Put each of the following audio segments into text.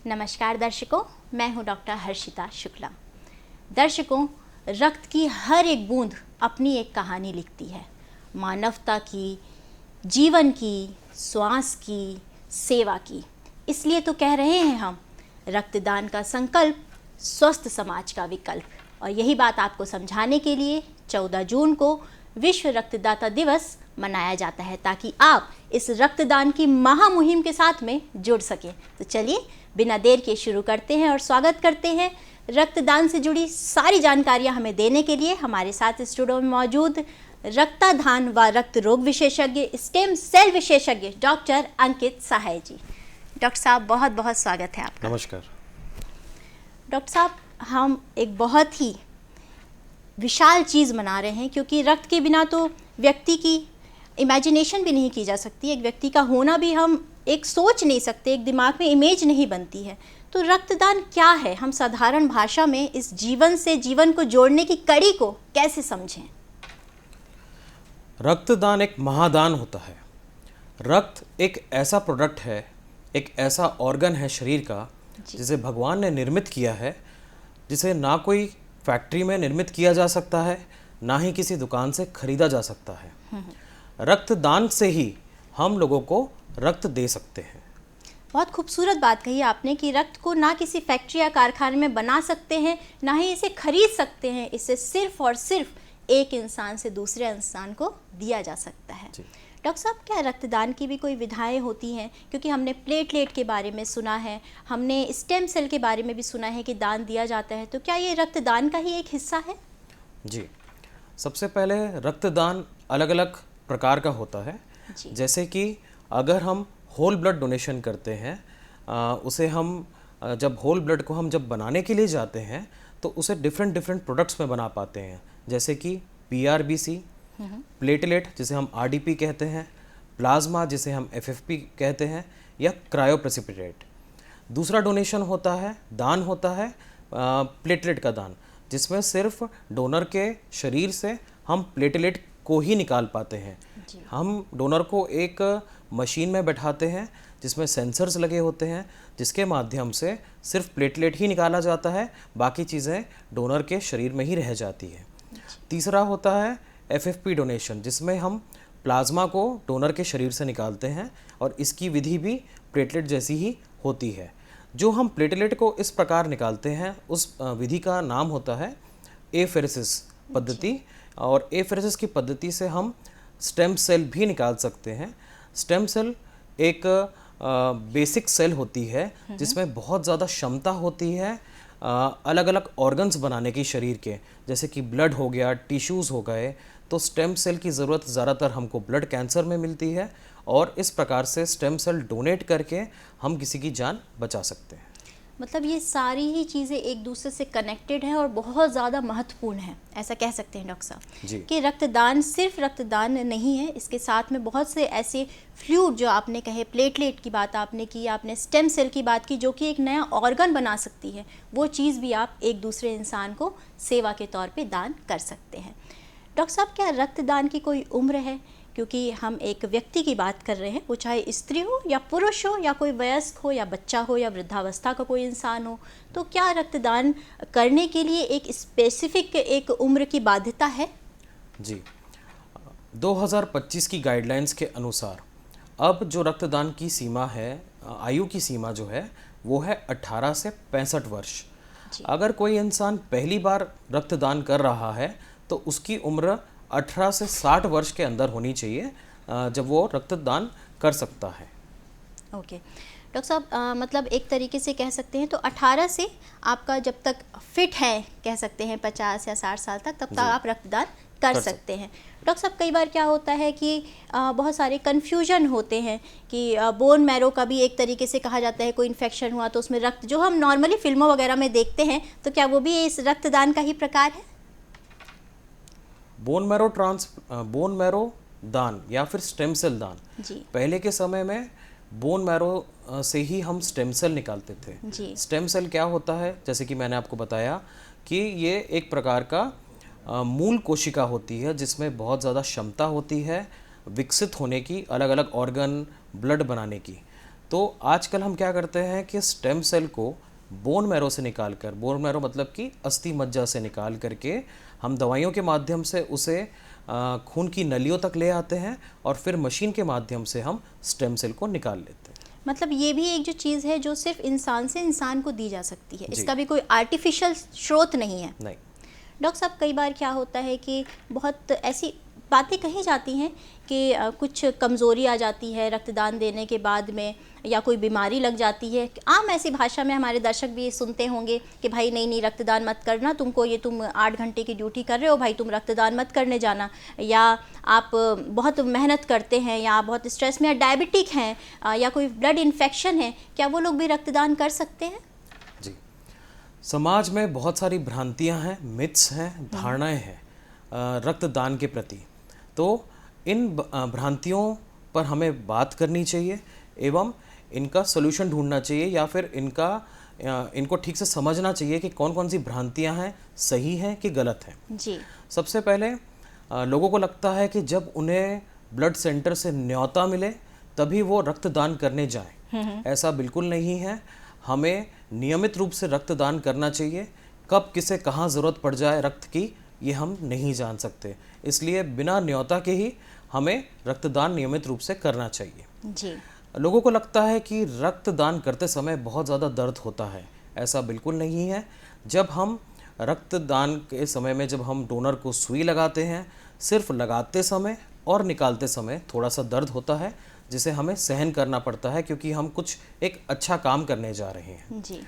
नमस्कार दर्शकों, मैं हूं डॉक्टर हर्षिता शुक्ला। दर्शकों, रक्त की हर एक बूंद अपनी एक कहानी लिखती है। मानवता की, जीवन की, श्वास की, सेवा की। इसलिए तो कह रहे हैं हम, रक्तदान का संकल्प, स्वस्थ समाज का विकल्प। और यही बात आपको समझाने के लिए 14 जून को विश्व रक्तदाता दिवस मनाया जाता है, ताकि आप इस रक्तदान की महामुहिम के साथ में जुड़ सकें। तो चलिए बिना देर के शुरू करते हैं और स्वागत करते हैं रक्तदान से जुड़ी सारी जानकारियां हमें देने के लिए हमारे साथ स्टूडियो में मौजूद रक्तदान व रक्त रोग विशेषज्ञ, स्टेम सेल विशेषज्ञ डॉक्टर अंकित सहाय जी। डॉक्टर साहब, बहुत बहुत स्वागत है आपका। नमस्कार डॉक्टर साहब, हम एक बहुत ही विशाल चीज़ मना रहे हैं, क्योंकि रक्त के बिना तो व्यक्ति की इमेजिनेशन भी नहीं की जा सकती। एक व्यक्ति का होना भी हम एक सोच नहीं सकते, एक दिमाग में इमेज नहीं बनती है। तो रक्तदान क्या है? हम साधारण भाषा में इस जीवन से जीवन को जोड़ने की कड़ी को कैसे समझें? रक्तदान एक महादान होता है। रक्त एक ऐसा प्रोडक्ट है, एक ऐसा ऑर्गन है शरीर का जिसे भगवान ने निर्मित किया है, जिसे ना कोई फैक्ट्री में निर्मित किया जा सकता है, ना ही किसी दुकान से खरीदा जा सकता है। रक्तदान से ही हम लोगों को रक्त दे सकते हैं। बहुत खूबसूरत बात कही आपने कि रक्त को ना किसी फैक्ट्री या कारखाने में बना सकते हैं, ना ही इसे खरीद सकते हैं। इसे सिर्फ और सिर्फ एक इंसान से दूसरे इंसान को दिया जा सकता है। डॉक्टर साहब, क्या रक्तदान की भी कोई विधाएं होती हैं? क्योंकि हमने प्लेटलेट के बारे में सुना है, हमने स्टेम सेल के बारे में भी सुना है कि दान दिया जाता है। तो क्या ये रक्तदान का ही एक हिस्सा है? जी, सबसे पहले रक्तदान अलग अलग प्रकार का होता है। जैसे कि अगर हम होल ब्लड डोनेशन करते हैं, उसे हम जब होल ब्लड को हम जब बनाने के लिए जाते हैं तो उसे डिफरेंट प्रोडक्ट्स में बना पाते हैं। जैसे कि PRBC, प्लेटलेट जिसे हम RDP कहते हैं, प्लाज्मा जिसे हम FFP कहते हैं, या क्रायोप्रेसिपिटेट। दूसरा डोनेशन होता है, दान होता है प्लेटलेट का दान, जिसमें सिर्फ डोनर के शरीर से हम प्लेटलेट को ही निकाल पाते हैं। हम डोनर को एक मशीन में बैठाते हैं जिसमें सेंसर्स लगे होते हैं, जिसके माध्यम से सिर्फ प्लेटलेट ही निकाला जाता है, बाकी चीज़ें डोनर के शरीर में ही रह जाती है। तीसरा होता है FFP डोनेशन, जिसमें हम प्लाज्मा को डोनर के शरीर से निकालते हैं, और इसकी विधि भी प्लेटलेट जैसी ही होती है। जो हम प्लेटलेट को इस प्रकार निकालते हैं, उस विधि का नाम होता है एफेरेसिस पद्धति। और एफेरेसिस की पद्धति से हम स्टेम सेल भी निकाल सकते हैं। स्टेम सेल एक बेसिक सेल होती है जिसमें बहुत ज़्यादा क्षमता होती है अलग अलग ऑर्गन्स बनाने की शरीर के, जैसे कि ब्लड हो गया, टिश्यूज़ हो गए। तो स्टेम सेल की ज़रूरत ज़्यादातर हमको ब्लड कैंसर में मिलती है, और इस प्रकार से स्टेम सेल डोनेट करके हम किसी की जान बचा सकते हैं। मतलब ये सारी ही चीज़ें एक दूसरे से कनेक्टेड हैं और बहुत ज़्यादा महत्वपूर्ण है, ऐसा कह सकते हैं डॉक्टर साहब कि रक्तदान सिर्फ रक्तदान नहीं है, इसके साथ में बहुत से ऐसे फ्लूइड जो आपने कहे, प्लेटलेट की बात आपने की, आपने स्टेम सेल की बात की, जो कि एक नया ऑर्गन बना सकती है। वो चीज़ भी आप एक दूसरे इंसान को सेवा के तौर पर दान कर सकते हैं। डॉक्टर साहब, क्या रक्तदान की कोई उम्र है? क्योंकि हम एक व्यक्ति की बात कर रहे हैं, वो चाहे स्त्री हो या पुरुष हो या कोई वयस्क हो या बच्चा हो या वृद्धावस्था का कोई इंसान हो, तो क्या रक्तदान करने के लिए एक स्पेसिफिक एक उम्र की बाध्यता है? जी, 2025 की गाइडलाइंस के अनुसार अब जो रक्तदान की सीमा है, आयु की सीमा जो है, वो है 18 से 65 वर्ष। अगर कोई इंसान पहली बार रक्तदान कर रहा है तो उसकी उम्र 18 से 60 वर्ष के अंदर होनी चाहिए, जब वो रक्तदान कर सकता है। ओके डॉक्टर साहब, मतलब एक तरीके से कह सकते हैं तो 18 से आपका जब तक फिट है, कह सकते हैं 50 या 60 साल तक, तब तक आप रक्तदान कर सकते हैं। डॉक्टर साहब, कई बार क्या होता है कि बहुत सारे कन्फ्यूजन होते हैं कि बोन मैरो का भी एक तरीके से कहा जाता है, कोई इन्फेक्शन हुआ तो उसमें रक्त, जो हम नॉर्मली फिल्मों वगैरह में देखते हैं, तो क्या वो भी इस रक्तदान का ही प्रकार है? बोन मैरो दान या फिर स्टेम सेल दान, पहले के समय में बोन मैरो से ही हम स्टेम सेल निकालते थे। स्टेम सेल क्या होता है, जैसे कि मैंने आपको बताया कि ये एक प्रकार का मूल कोशिका होती है जिसमें बहुत ज़्यादा क्षमता होती है विकसित होने की, अलग अलग ऑर्गन, ब्लड बनाने की। तो आजकल हम क्या करते हैं कि स्टेम सेल को बोन मैरो से निकाल कर, बोन मैरो मतलब कि अस्थि मज्जा से निकाल करके हम दवाइयों के माध्यम से उसे खून की नलियों तक ले आते हैं और फिर मशीन के माध्यम से हम स्टेम सेल को निकाल लेते हैं। मतलब ये भी एक जो चीज़ है जो सिर्फ इंसान से इंसान को दी जा सकती है, जी। इसका भी कोई आर्टिफिशियल स्रोत नहीं है। नहीं। डॉक्टर साहब, कई बार क्या होता है कि बहुत ऐसी बातें कही जाती हैं कि कुछ कमज़ोरी आ जाती है रक्तदान देने के बाद में, या कोई बीमारी लग जाती है। आम ऐसी भाषा में हमारे दर्शक भी सुनते होंगे कि भाई नहीं नहीं रक्तदान मत करना, तुमको ये तुम 8 घंटे की ड्यूटी कर रहे हो भाई, तुम रक्तदान मत करने जाना, या आप बहुत मेहनत करते हैं, या आप बहुत स्ट्रेस में, या डायबिटिक हैं, या कोई ब्लड इन्फेक्शन है, क्या वो लोग भी रक्तदान कर सकते हैं? जी, समाज में बहुत सारी भ्रांतियां हैं, मिथ्स हैं, धारणाएं हैं रक्तदान के प्रति। तो इन भ्रांतियों पर हमें बात करनी चाहिए एवं इनका सोल्यूशन ढूंढना चाहिए, या फिर इनको ठीक से समझना चाहिए कि कौन कौन सी भ्रांतियां हैं, सही हैं कि गलत हैं। जी। सबसे पहले लोगों को लगता है कि जब उन्हें ब्लड सेंटर से न्योता मिले तभी वो रक्तदान करने जाएं। ऐसा बिल्कुल नहीं है। हमें नियमित रूप से रक्तदान करना चाहिए। कब किसे कहाँ ज़रूरत पड़ जाए रक्त की, ये हम नहीं जान सकते, इसलिए बिना न्योता के ही हमें रक्तदान नियमित रूप से करना चाहिए। जी। लोगों को लगता है कि रक्तदान करते समय बहुत ज़्यादा दर्द होता है। ऐसा बिल्कुल नहीं है। जब हम रक्तदान के समय में जब हम डोनर को सुई लगाते हैं, सिर्फ लगाते समय और निकालते समय थोड़ा सा दर्द होता है, जिसे हमें सहन करना पड़ता है क्योंकि हम कुछ एक अच्छा काम करने जा रहे हैं। जी।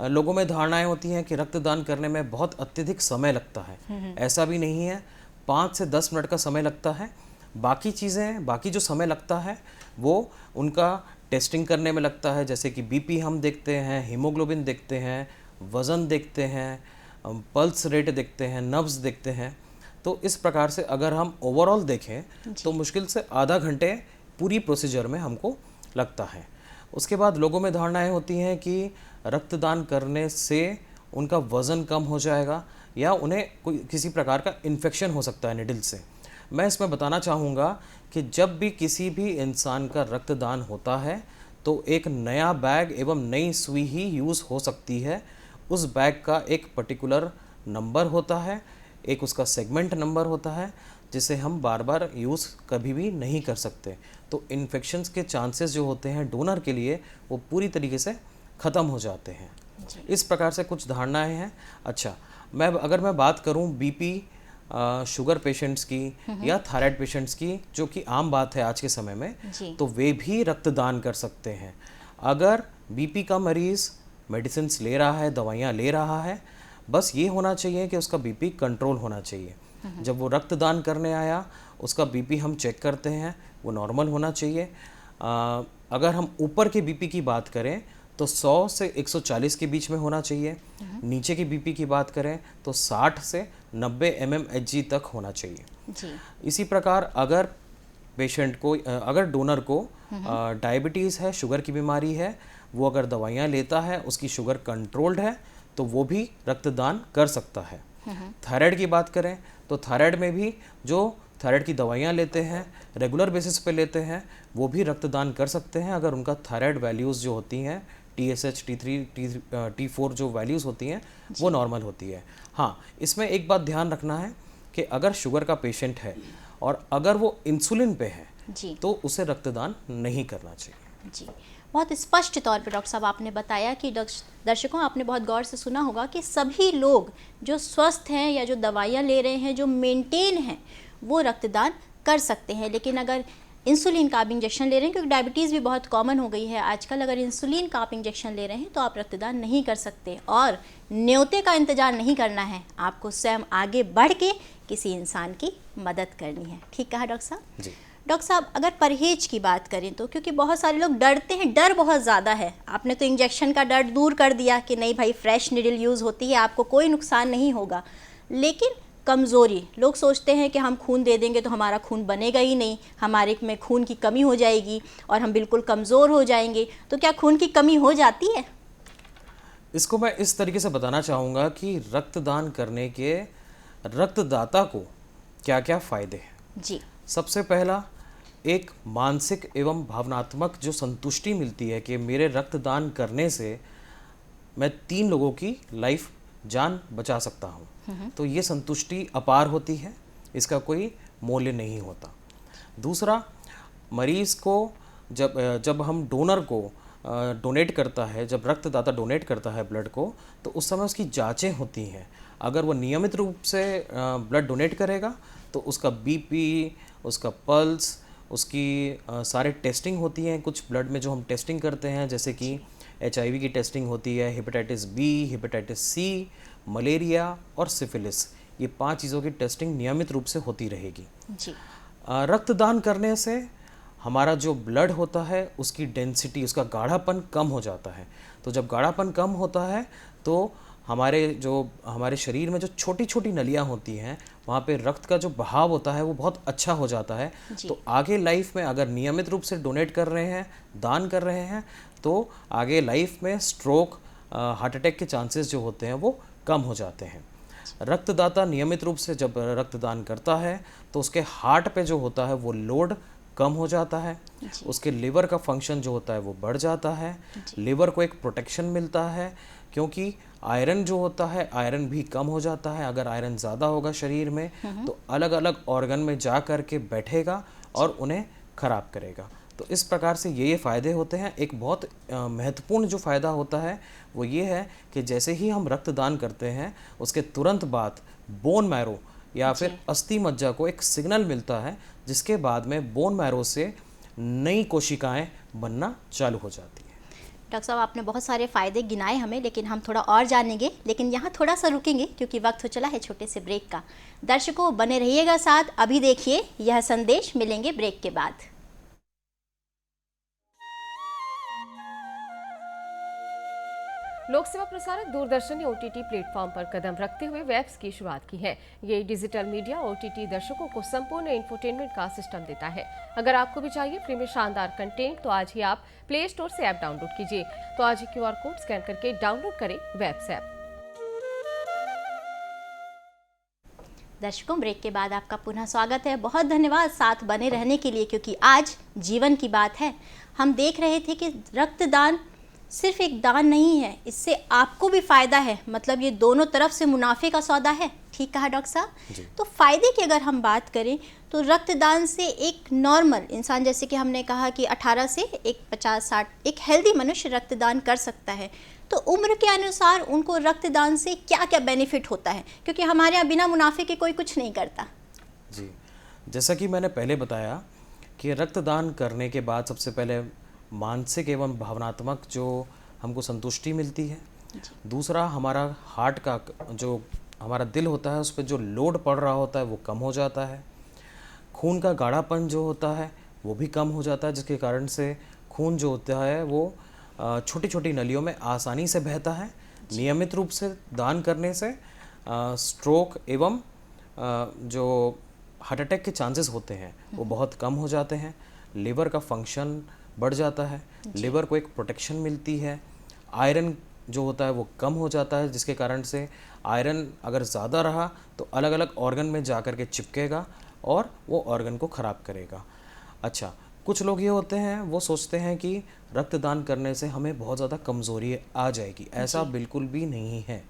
लोगों में धारणाएं होती हैं कि रक्तदान करने में बहुत अत्यधिक समय लगता है। ऐसा भी नहीं है। 5 से 10 मिनट का समय लगता है। बाकी जो समय लगता है वो उनका टेस्टिंग करने में लगता है, जैसे कि बीपी हम देखते हैं, हीमोग्लोबिन देखते हैं, वज़न देखते हैं, पल्स रेट देखते हैं, नब्ज़ देखते हैं। तो इस प्रकार से अगर हम ओवरऑल देखें तो मुश्किल से आधा घंटे पूरी प्रोसीजर में हमको लगता है। उसके बाद लोगों में धारणाएं होती हैं कि रक्तदान करने से उनका वज़न कम हो जाएगा या उन्हें कोई किसी प्रकार का इन्फेक्शन हो सकता है निडल से। मैं इसमें बताना चाहूँगा कि जब भी किसी भी इंसान का रक्तदान होता है तो एक नया बैग एवं नई सुई ही यूज़ हो सकती है। उस बैग का एक पर्टिकुलर नंबर होता है, एक उसका सेगमेंट नंबर होता है, जिसे हम बार बार यूज़ कभी भी नहीं कर सकते। तो इन्फेक्शंस के चांसेस जो होते हैं डोनर के लिए वो पूरी तरीके से ख़त्म हो जाते हैं। इस प्रकार से कुछ धारणाएं हैं। अच्छा, अगर मैं बात करूं बीपी शुगर पेशेंट्स की या थायराइड पेशेंट्स की, जो कि आम बात है आज के समय में, तो वे भी रक्तदान कर सकते हैं। अगर बीपी का मरीज़ मेडिसिन ले रहा है, दवाइयाँ ले रहा है, बस ये होना चाहिए कि उसका बीपी कंट्रोल होना चाहिए। जब वो रक्तदान करने आया उसका बीपी हम चेक करते हैं, वो नॉर्मल होना चाहिए। अगर हम ऊपर के बीपी की बात करें तो 100 से 140 के बीच में होना चाहिए। नीचे की बीपी की बात करें तो 60 से 90 mmHg तक होना चाहिए। जी। इसी प्रकार अगर पेशेंट को अगर डोनर को डायबिटीज़ है, शुगर की बीमारी है, वो अगर दवाइयाँ लेता है, उसकी शुगर कंट्रोल्ड है, तो वो भी रक्तदान कर सकता है। थायराइड की बात करें तो थायराइड में भी जो थायराइड की दवाइयाँ लेते हैं, रेगुलर बेसिस पे लेते हैं, वो भी रक्तदान कर सकते हैं अगर उनका थायराइड वैल्यूज़ जो होती हैं TSH, T3, T4 जो वैल्यूज़ होती हैं वो नॉर्मल होती है। हाँ, इसमें एक बात ध्यान रखना है कि अगर शुगर का पेशेंट है और अगर वो इंसुलिन पे है जी। तो उसे रक्तदान नहीं करना चाहिए। जी, बहुत स्पष्ट तौर पे डॉक्टर साहब आपने बताया कि दर्शकों, आपने बहुत गौर से सुना होगा कि सभी लोग जो स्वस्थ हैं या जो दवाइयाँ ले रहे हैं, जो मेंटेन हैं, वो रक्तदान कर सकते हैं। लेकिन अगर इंसुलिन का आप इंजेक्शन ले रहे हैं, क्योंकि डायबिटीज़ भी बहुत कॉमन हो गई है आजकल, अगर इंसुलिन का आप इंजेक्शन ले रहे हैं तो आप रक्तदान नहीं कर सकते और न्योते का इंतज़ार नहीं करना है, आपको स्वयं आगे बढ़ के किसी इंसान की मदद करनी है। ठीक कहा डॉक्टर साहब? जी। डॉक्टर साहब, अगर परहेज की बात करें तो, क्योंकि बहुत सारे लोग डरते हैं, डर बहुत ज़्यादा है। आपने तो इंजेक्शन का डर दूर कर दिया कि नहीं भाई फ्रेश निडल यूज़ होती है, आपको कोई नुकसान नहीं होगा। लेकिन कमज़ोरी, लोग सोचते हैं कि हम खून दे देंगे तो हमारा खून बनेगा ही नहीं, हमारे में खून की कमी हो जाएगी और हम बिल्कुल कमज़ोर हो जाएंगे। तो क्या खून की कमी हो जाती है? इसको मैं इस तरीके से बताना चाहूँगा कि रक्तदान करने के रक्तदाता को क्या क्या फ़ायदे हैं। जी। सबसे पहला एक मानसिक एवं भावनात्मक जो संतुष्टि मिलती है कि मेरे रक्तदान करने से मैं 3 लोगों की लाइफ जान बचा सकता हूँ, तो ये संतुष्टि अपार होती है, इसका कोई मूल्य नहीं होता। दूसरा, मरीज़ को जब हम डोनर को डोनेट करता है, जब रक्तदाता डोनेट करता है ब्लड को, तो उस समय उसकी जांचें होती हैं। अगर वो नियमित रूप से ब्लड डोनेट करेगा तो उसका बीपी, उसका पल्स, उसकी सारे टेस्टिंग होती हैं। कुछ ब्लड में जो हम टेस्टिंग करते हैं, जैसे कि HIV की टेस्टिंग होती है, hepatitis B, hepatitis C, malaria और सिफिलिस, ये 5 चीज़ों की टेस्टिंग नियमित रूप से होती रहेगी जी। रक्तदान करने से हमारा जो ब्लड होता है उसकी डेंसिटी, उसका गाढ़ापन कम हो जाता है। तो जब गाढ़ापन कम होता है तो हमारे शरीर में जो छोटी छोटी नलियाँ होती हैं, वहाँ पे रक्त का जो बहाव होता है वो बहुत अच्छा हो जाता है। तो आगे लाइफ में अगर नियमित रूप से डोनेट कर रहे हैं, दान कर रहे हैं, तो आगे लाइफ में स्ट्रोक, हार्ट अटैक के चांसेस जो होते हैं वो कम हो जाते हैं। रक्तदाता नियमित रूप से जब रक्तदान करता है तो उसके हार्ट पे जो होता है वो लोड कम हो जाता है, उसके लिवर का फंक्शन जो होता है वो बढ़ जाता है, लिवर को एक प्रोटेक्शन मिलता है, क्योंकि आयरन जो होता है, आयरन भी कम हो जाता है। अगर आयरन ज़्यादा होगा शरीर में तो अलग अलग ऑर्गन में जा कर के बैठेगा और उन्हें खराब करेगा। तो इस प्रकार से ये फ़ायदे होते हैं। एक बहुत महत्वपूर्ण जो फ़ायदा होता है वो ये है कि जैसे ही हम रक्तदान करते हैं उसके तुरंत बाद बोन मैरो या फिर अस्थि मज्जा को एक सिग्नल मिलता है, जिसके बाद में बोन मैरो से नई कोशिकाएं बनना चालू हो जाती हैं। डॉक्टर साहब, आपने बहुत सारे फ़ायदे गिनाए हमें, लेकिन हम थोड़ा और जानेंगे, लेकिन यहाँ थोड़ा सा रुकेंगे क्योंकि वक्त हो चला है छोटे से ब्रेक का। दर्शकों बने रहिएगा साथ, अभी देखिए यह संदेश, मिलेंगे ब्रेक के बाद। लोक सेवा प्रसारक दूरदर्शन ने OTT प्लेटफॉर्म पर कदम रखते हुए वेब्स की शुरुआत की है। ये डिजिटल मीडिया OTT दर्शकों को संपूर्ण इंफोटेनमेंट का सिस्टम देता है। अगर आपको भी चाहिए फ्री में शानदार कंटेंट, तो आज ही आप प्ले स्टोर से ऐप डाउनलोड कीजिए। तो आज ही QR कोड स्कैन करके डाउनलोड करें वेब्स ऐप। दर्शकों, ब्रेक के बाद आपका पुनः स्वागत है। बहुत धन्यवाद साथ बने रहने के लिए, क्योंकि आज जीवन की बात है। हम देख रहे थे कि रक्तदान सिर्फ एक दान नहीं है, इससे आपको भी फ़ायदा है, मतलब ये दोनों तरफ से मुनाफे का सौदा है। ठीक कहा डॉक्टर साहब। तो फ़ायदे की अगर हम बात करें तो रक्तदान से एक नॉर्मल इंसान, जैसे कि हमने कहा कि 18 से एक 50-60, एक हेल्दी मनुष्य रक्तदान कर सकता है। तो उम्र के अनुसार उनको रक्तदान से क्या क्या बेनिफिट होता है, क्योंकि हमारे यहाँ बिना मुनाफे के कोई कुछ नहीं करता। जी, जैसा कि मैंने पहले बताया कि रक्तदान करने के बाद सबसे पहले मानसिक एवं भावनात्मक जो हमको संतुष्टि मिलती है। दूसरा, हमारा हार्ट का जो हमारा दिल होता है उस पर जो लोड पड़ रहा होता है वो कम हो जाता है। खून का गाढ़ापन जो होता है वो भी कम हो जाता है, जिसके कारण से खून जो होता है वो छोटी छोटी नलियों में आसानी से बहता है। नियमित रूप से दान करने से स्ट्रोक एवं जो हार्ट अटैक के चांसेस होते हैं वो बहुत कम हो जाते हैं। लिवर का फंक्शन बढ़ जाता है, लिवर को एक प्रोटेक्शन मिलती है। आयरन जो होता है वो कम हो जाता है, जिसके कारण से आयरन अगर ज़्यादा रहा तो अलग अलग ऑर्गन में जा कर के चिपकेगा और वो ऑर्गन को ख़राब करेगा। अच्छा, कुछ लोग ये होते हैं वो सोचते हैं कि रक्तदान करने से हमें बहुत ज़्यादा कमज़ोरी आ जाएगी। ऐसा बिल्कुल भी नहीं है।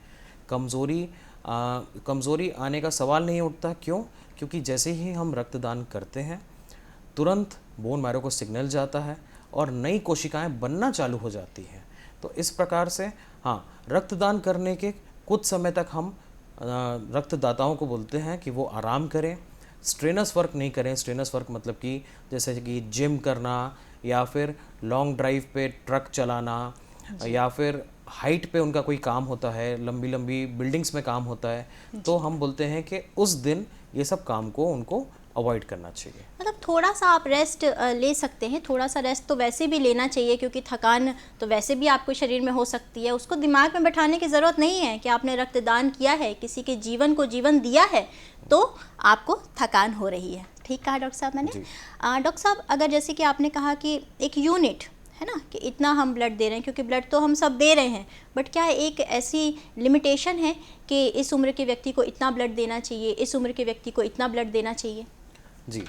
कमज़ोरी आने का सवाल नहीं उठता। क्यों? क्योंकि जैसे ही हम रक्तदान करते हैं तुरंत बोन मैरो को सिग्नल जाता है और नई कोशिकाएं बनना चालू हो जाती हैं। तो इस प्रकार से हाँ, रक्तदान करने के कुछ समय तक हम रक्तदाताओं को बोलते हैं कि वो आराम करें, स्ट्रेनस वर्क नहीं करें। स्ट्रेनस वर्क मतलब कि जैसे कि जिम करना या फिर लॉन्ग ड्राइव पे ट्रक चलाना या फिर हाइट पे उनका कोई काम होता है, लंबी लंबी बिल्डिंग्स में काम होता है, तो हम बोलते हैं कि उस दिन ये सब काम को उनको अवॉइड करना चाहिए। मतलब थोड़ा सा आप रेस्ट ले सकते हैं। थोड़ा सा रेस्ट तो वैसे भी लेना चाहिए, क्योंकि थकान तो वैसे भी आपको शरीर में हो सकती है। उसको दिमाग में बैठाने की ज़रूरत नहीं है कि आपने रक्तदान किया है, किसी के जीवन को जीवन दिया है, तो आपको थकान हो रही है। ठीक कहा डॉक्टर साहब मैंने। डॉक्टर साहब, अगर जैसे कि आपने कहा कि एक यूनिट है ना, कि इतना हम ब्लड दे रहे हैं, क्योंकि ब्लड तो हम सब दे रहे हैं, बट क्या एक ऐसी लिमिटेशन है कि इस उम्र के व्यक्ति को इतना ब्लड देना चाहिए, इस उम्र के व्यक्ति को इतना ब्लड देना चाहिए? जी,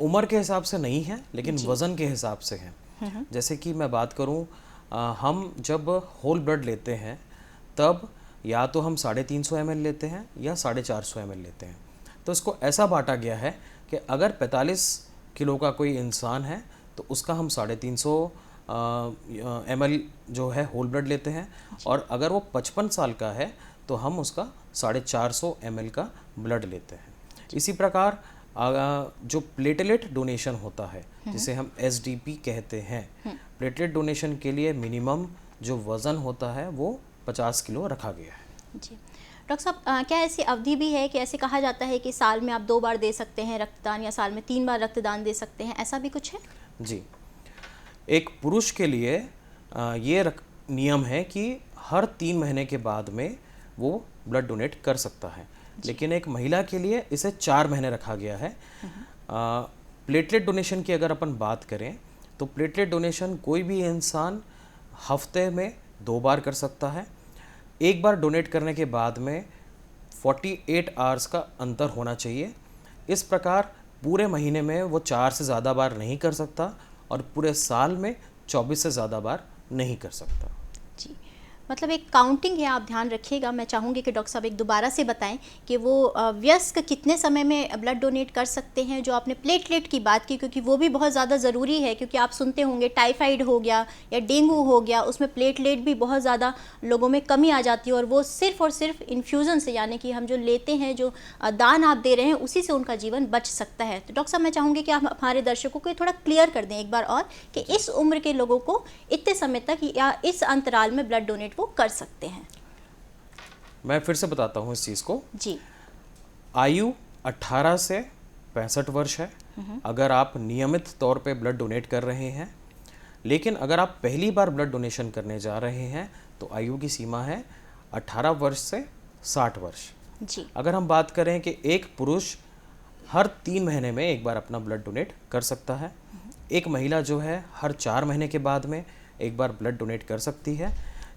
उम्र के हिसाब से नहीं है, लेकिन वज़न के हिसाब से है। जैसे कि मैं बात करूं, हम जब होल ब्लड लेते हैं तब या तो हम 350 ml लेते हैं या 450 ml लेते हैं। तो इसको ऐसा बांटा गया है कि अगर 45 किलो का कोई इंसान है तो उसका हम 350 ml जो है होल ब्लड लेते हैं, और अगर वो 55 साल का है तो हम उसका 450 ml का ब्लड लेते हैं। इसी प्रकार जो प्लेटलेट डोनेशन होता है, जिसे हम SDP कहते हैं, प्लेटलेट डोनेशन के लिए मिनिमम जो वज़न होता है वो 50 किलो रखा गया है। जी डॉक्टर साहब, क्या ऐसी अवधि भी है कि ऐसे कहा जाता है कि साल में आप 2 बार दे सकते हैं रक्तदान, या साल में 3 बार रक्तदान दे सकते हैं, ऐसा भी कुछ है? जी, एक पुरुष के लिए ये नियम है कि हर 3 महीने के बाद में वो ब्लड डोनेट कर सकता है, लेकिन एक महिला के लिए इसे 4 महीने रखा गया है। प्लेटलेट डोनेशन की अगर अपन बात करें तो प्लेटलेट डोनेशन कोई भी इंसान हफ्ते में 2 बार कर सकता है। एक बार डोनेट करने के बाद में 48 आवर्स का अंतर होना चाहिए। इस प्रकार पूरे महीने में वो 4 से ज़्यादा बार नहीं कर सकता और पूरे साल में 24 से ज़्यादा बार नहीं कर सकता। जी, मतलब एक काउंटिंग है, आप ध्यान रखिएगा। मैं चाहूँगी कि डॉक्टर साहब एक दोबारा से बताएं कि वो वयस्क कितने समय में ब्लड डोनेट कर सकते हैं। जो आपने प्लेटलेट की बात की, क्योंकि वो भी बहुत ज़्यादा ज़रूरी है, क्योंकि आप सुनते होंगे टाइफाइड हो गया या डेंगू हो गया, उसमें प्लेटलेट भी बहुत ज़्यादा लोगों में कमी आ जाती है, और वो सिर्फ और सिर्फ इन्फ्यूज़न से, यानी कि हम जो लेते हैं, जो दान आप दे रहे हैं, उसी से उनका जीवन बच सकता है। तो डॉक्टर साहब मैं चाहूँगी कि आप हमारे दर्शकों को थोड़ा क्लियर कर दें एक बार और, कि इस उम्र के लोगों को इतने समय तक या इस अंतराल में ब्लड डोनेट वो कर सकते हैं। मैं फिर से बताता हूँ इस चीज़ को। जी, आयु 18 से 65 वर्ष है अगर आप नियमित तौर पे ब्लड डोनेट कर रहे हैं। लेकिन अगर आप पहली बार ब्लड डोनेशन करने जा रहे हैं तो आयु की सीमा है 18 वर्ष से 60 वर्ष। जी, अगर हम बात करें कि एक पुरुष हर 3 महीने में एक बार अपना ब्लड डोनेट कर सकता है, एक महिला जो है हर 4 महीने के बाद में एक बार ब्लड डोनेट कर सकती है।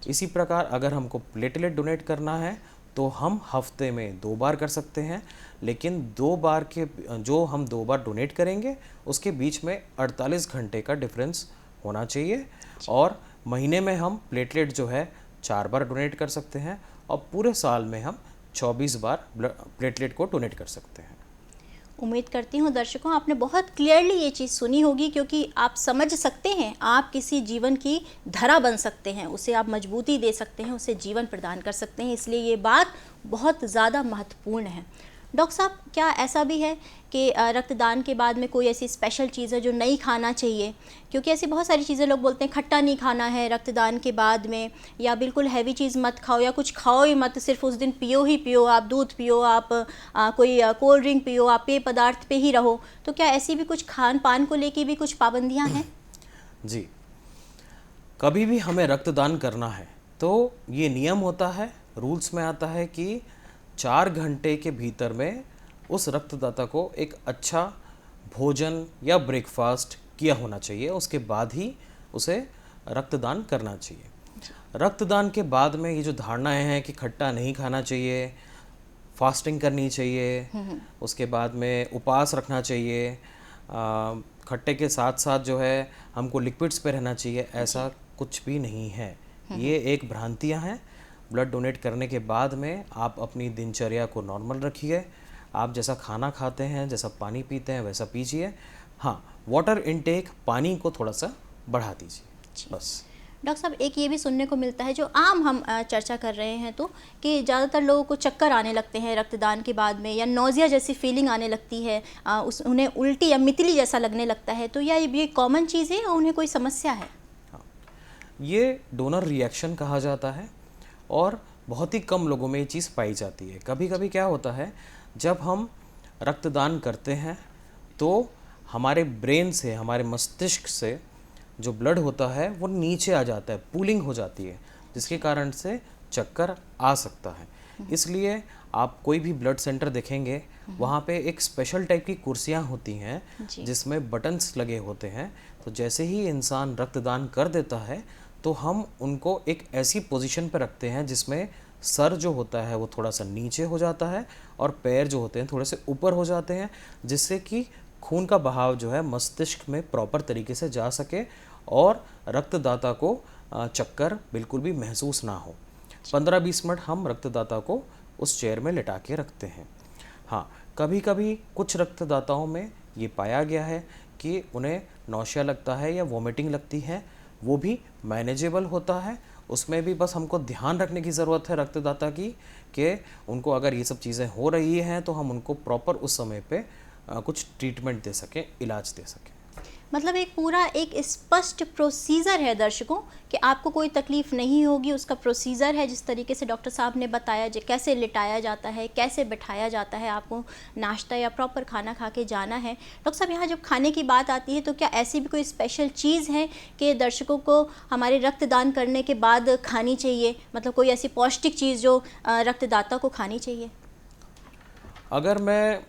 इसी प्रकार अगर हमको प्लेटलेट डोनेट करना है तो हम हफ्ते में 2 बार कर सकते हैं, लेकिन 2 बार के जो हम 2 बार डोनेट करेंगे उसके बीच में 48 घंटे का डिफरेंस होना चाहिए, और महीने में हम प्लेटलेट जो है 4 बार डोनेट कर सकते हैं, और पूरे साल में हम 24 बार प्लेटलेट को डोनेट कर सकते हैं। उम्मीद करती हूँ दर्शकों आपने बहुत क्लियरली ये चीज़ सुनी होगी, क्योंकि आप समझ सकते हैं आप किसी जीवन की धरा बन सकते हैं, उसे आप मजबूती दे सकते हैं, उसे जीवन प्रदान कर सकते हैं। इसलिए ये बात बहुत ज़्यादा महत्वपूर्ण है। डॉक्टर साहब, क्या ऐसा भी है कि रक्तदान के बाद में कोई ऐसी स्पेशल चीज़ है जो नहीं खाना चाहिए? क्योंकि ऐसी बहुत सारी चीज़ें लोग बोलते हैं खट्टा नहीं खाना है रक्तदान के बाद में, या बिल्कुल हैवी चीज़ मत खाओ, या कुछ खाओ ही मत, सिर्फ उस दिन पियो ही पियो, आप दूध पियो, आप कोई कोल्ड ड्रिंक पियो, आप पेय पदार्थ पे ही रहो। तो क्या ऐसी भी कुछ खान पान को लेके भी कुछ पाबंदियाँ हैं? जी, कभी भी हमें रक्तदान करना है तो ये नियम होता है, रूल्स में आता है कि 4 घंटे के भीतर में उस रक्तदाता को एक अच्छा भोजन या ब्रेकफास्ट किया होना चाहिए, उसके बाद ही उसे रक्तदान करना चाहिए। रक्तदान के बाद में ये जो धारणाएं हैं कि खट्टा नहीं खाना चाहिए, फास्टिंग करनी चाहिए, उसके बाद में उपवास रखना चाहिए, खट्टे के साथ साथ जो है हमको लिक्विड्स पे रहना चाहिए, ऐसा कुछ भी नहीं है। ये एक भ्रांतियां हैं। ब्लड डोनेट करने के बाद में आप अपनी दिनचर्या को नॉर्मल रखिए, आप जैसा खाना खाते हैं, जैसा पानी पीते हैं वैसा पीजिए। हाँ, वाटर इनटेक, पानी को थोड़ा सा बढ़ा दीजिए, बस। डॉक्टर साहब, एक ये भी सुनने को मिलता है, जो आम हम चर्चा कर रहे हैं, तो कि ज़्यादातर लोगों को चक्कर आने लगते हैं रक्तदान के बाद में, या नौजिया जैसी फीलिंग आने लगती है, उन्हें उल्टी या मितली जैसा लगने लगता है। तो या ये कॉमन चीज़ है या उन्हें कोई समस्या है? हाँ, ये डोनर रिएक्शन कहा जाता है और बहुत ही कम लोगों में ये चीज़ पाई जाती है। कभी कभी क्या होता है, जब हम रक्तदान करते हैं तो हमारे ब्रेन से, हमारे मस्तिष्क से जो ब्लड होता है वो नीचे आ जाता है, पूलिंग हो जाती है, जिसके कारण से चक्कर आ सकता है। इसलिए आप कोई भी ब्लड सेंटर देखेंगे, वहाँ पे एक स्पेशल टाइप की कुर्सियाँ होती हैं जिसमें बटन्स लगे होते हैं। तो जैसे ही इंसान रक्तदान कर देता है तो हम उनको एक ऐसी पोजीशन पर रखते हैं जिसमें सर जो होता है वो थोड़ा सा नीचे हो जाता है और पैर जो होते हैं थोड़े से ऊपर हो जाते हैं, जिससे कि खून का बहाव जो है मस्तिष्क में प्रॉपर तरीके से जा सके और रक्तदाता को चक्कर बिल्कुल भी महसूस ना हो। 15-20 मिनट हम रक्तदाता को उस चेयर में लिटा के रखते हैं। हाँ, कभी कभी कुछ रक्तदाताओं में ये पाया गया है कि उन्हें नौशिया लगता है या वॉमिटिंग लगती है, वो भी मैनेजेबल होता है। उसमें भी बस हमको ध्यान रखने की ज़रूरत है रक्तदाता की कि उनको अगर ये सब चीज़ें हो रही हैं तो हम उनको प्रॉपर उस समय पे कुछ ट्रीटमेंट दे सकें, इलाज दे सकें। मतलब एक पूरा एक स्पष्ट प्रोसीजर है दर्शकों कि आपको कोई तकलीफ़ नहीं होगी, उसका प्रोसीजर है जिस तरीके से डॉक्टर साहब ने बताया, जो कैसे लिटाया जाता है, कैसे बिठाया जाता है, आपको नाश्ता या प्रॉपर खाना खा के जाना है। डॉक्टर साहब, यहाँ जब खाने की बात आती है तो क्या ऐसी भी कोई स्पेशल चीज़ है कि दर्शकों को हमारे रक्तदान करने के बाद खानी चाहिए, मतलब कोई ऐसी पौष्टिक चीज़ जो रक्तदाता को खानी चाहिए? अगर मैं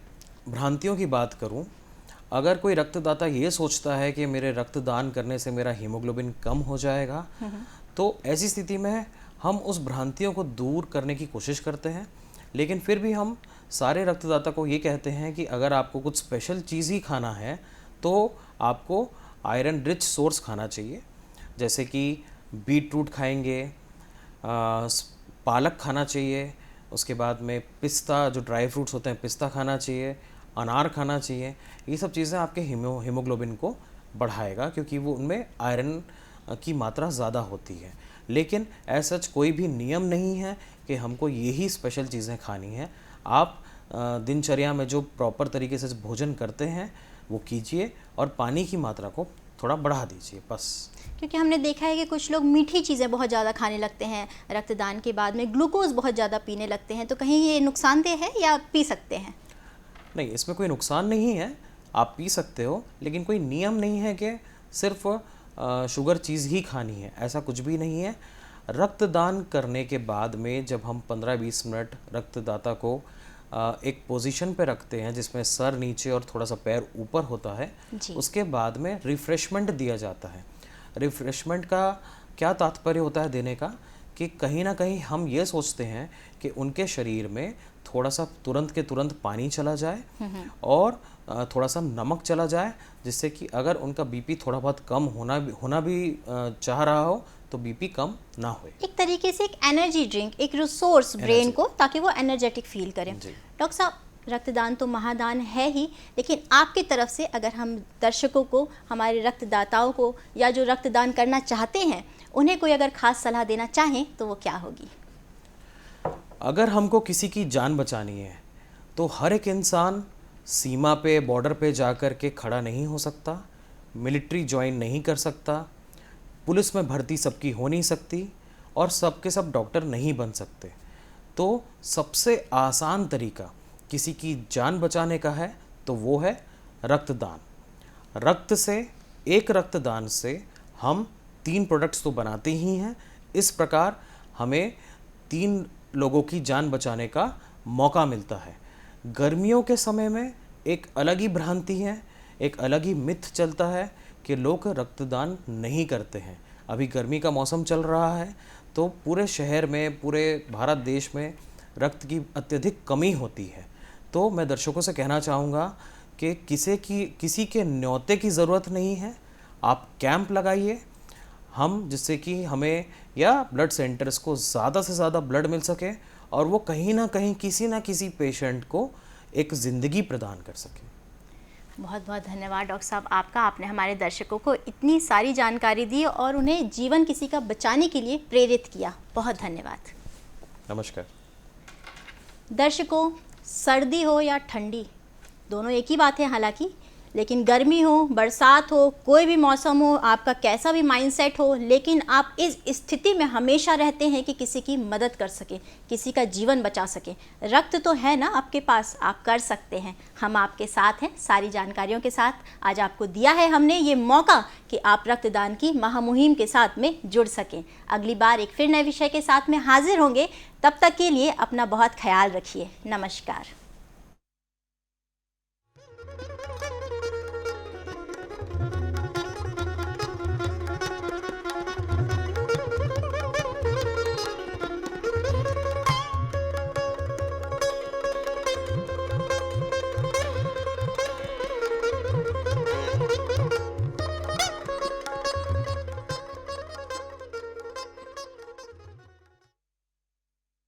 भ्रांतियों की बात करूं, अगर कोई रक्तदाता ये सोचता है कि मेरे रक्तदान करने से मेरा हीमोग्लोबिन कम हो जाएगा, तो ऐसी स्थिति में हम उस भ्रांतियों को दूर करने की कोशिश करते हैं। लेकिन फिर भी हम सारे रक्तदाता को ये कहते हैं कि अगर आपको कुछ स्पेशल चीज़ ही खाना है तो आपको आयरन रिच सोर्स खाना चाहिए, जैसे कि बीट रूट खाएंगे, पालक खाना चाहिए, उसके बाद में पिस्ता, जो ड्राई फ्रूट्स होते हैं, पिस्ता खाना चाहिए, अनार खाना चाहिए। ये सब चीज़ें आपके हीमोग्लोबिन को बढ़ाएगा क्योंकि वो उनमें आयरन की मात्रा ज़्यादा होती है। लेकिन ऐसा सच कोई भी नियम नहीं है कि हमको यही स्पेशल चीज़ें खानी है। आप दिनचर्या में जो प्रॉपर तरीके से भोजन करते हैं वो कीजिए और पानी की मात्रा को थोड़ा बढ़ा दीजिए बस। क्योंकि हमने देखा है कि कुछ लोग मीठी चीज़ें बहुत ज़्यादा खाने लगते हैं रक्तदान के बाद में, ग्लूकोज बहुत ज़्यादा पीने लगते हैं, तो कहीं ये नुकसानदेह है या पी सकते हैं? नहीं, इसमें कोई नुकसान नहीं है, आप पी सकते हो, लेकिन कोई नियम नहीं है कि सिर्फ शुगर चीज़ ही खानी है, ऐसा कुछ भी नहीं है। रक्तदान करने के बाद में जब हम 15-20 मिनट रक्तदाता को एक पोजीशन पे रखते हैं जिसमें सर नीचे और थोड़ा सा पैर ऊपर होता है, उसके बाद में रिफ़्रेशमेंट दिया जाता है। रिफ़्रेशमेंट का क्या तात्पर्य होता है देने का कि कहीं ना कहीं हम ये सोचते हैं कि उनके शरीर में थोड़ा सा तुरंत के तुरंत पानी चला जाए और थोड़ा सा नमक चला जाए, जिससे कि अगर उनका बीपी थोड़ा बहुत कम होना भी चाह रहा हो तो बीपी कम ना हो। एक तरीके से एक एनर्जी ड्रिंक, एक रिसोर्स ब्रेन को, ताकि वो एनर्जेटिक फील करें। डॉक्टर साहब, रक्तदान तो महादान है ही, लेकिन आपकी तरफ से अगर हम दर्शकों को, हमारे रक्तदाताओं को या जो रक्तदान करना चाहते हैं उन्हें कोई अगर खास सलाह देना चाहें तो वो क्या होगी? अगर हमको किसी की जान बचानी है तो हर एक इंसान सीमा पे, बॉर्डर पे जाकर के खड़ा नहीं हो सकता, मिलिट्री ज्वाइन नहीं कर सकता, पुलिस में भर्ती सबकी हो नहीं सकती और सबके सब डॉक्टर नहीं बन सकते। तो सबसे आसान तरीका किसी की जान बचाने का है तो वो है रक्तदान। एक रक्तदान से हम 3 प्रोडक्ट्स तो बनाते ही हैं। इस प्रकार हमें 3 लोगों की जान बचाने का मौका मिलता है। गर्मियों के समय में एक अलग ही भ्रांति है, एक अलग ही मिथ चलता है कि लोग रक्तदान नहीं करते हैं। अभी गर्मी का मौसम चल रहा है तो पूरे शहर में, पूरे भारत देश में रक्त की अत्यधिक कमी होती है। तो मैं दर्शकों से कहना चाहूँगा कि किसी के न्योते की ज़रूरत नहीं है। आप कैंप लगाइए, हम जिससे कि हमें या ब्लड सेंटर्स को ज़्यादा से ज़्यादा ब्लड मिल सके और वो कहीं ना कहीं किसी ना किसी पेशेंट को एक ज़िंदगी प्रदान कर सके। बहुत बहुत धन्यवाद डॉक्टर साहब आपका। आपने हमारे दर्शकों को इतनी सारी जानकारी दी और उन्हें जीवन किसी का बचाने के लिए प्रेरित किया। बहुत धन्यवाद। नमस्कार। दर्शकों, सर्दी हो या ठंडी, दोनों एक ही बात है हालांकि, लेकिन गर्मी हो, बरसात हो, कोई भी मौसम हो, आपका कैसा भी माइंडसेट हो, लेकिन आप इस स्थिति में हमेशा रहते हैं कि किसी की मदद कर सके, किसी का जीवन बचा सके। रक्त तो है ना आपके पास, आप कर सकते हैं। हम आपके साथ हैं सारी जानकारियों के साथ। आज आपको दिया है हमने ये मौका कि आप रक्तदान की महामुहिम के साथ में जुड़ सकें। अगली बार एक फिर नए विषय के साथ में हाजिर होंगे। तब तक के लिए अपना बहुत ख्याल रखिए। नमस्कार।